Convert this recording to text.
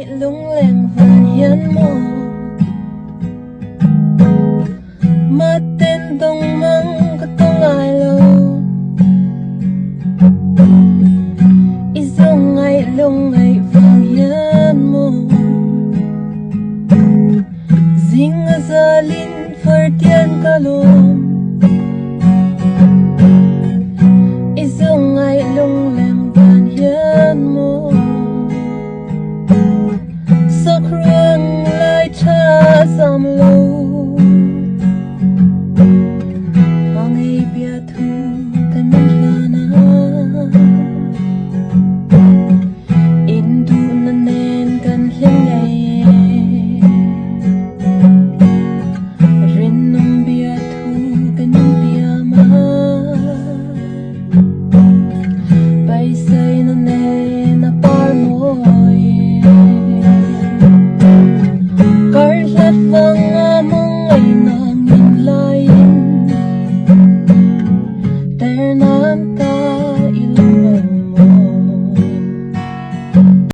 ngày lung leng van hiền mô mà tên đông mang có tông ai lâu izo ngày lung ngày van hiền mô zing azalin phar Tian kalom izo ngày lung leng van hiền mô sắc ruang lại cha sam lâu hoàng ấy bia thu cái mình lana in du nan nen kan hiên ngày rin nông bia thu cái mình bia ma bay say nan nen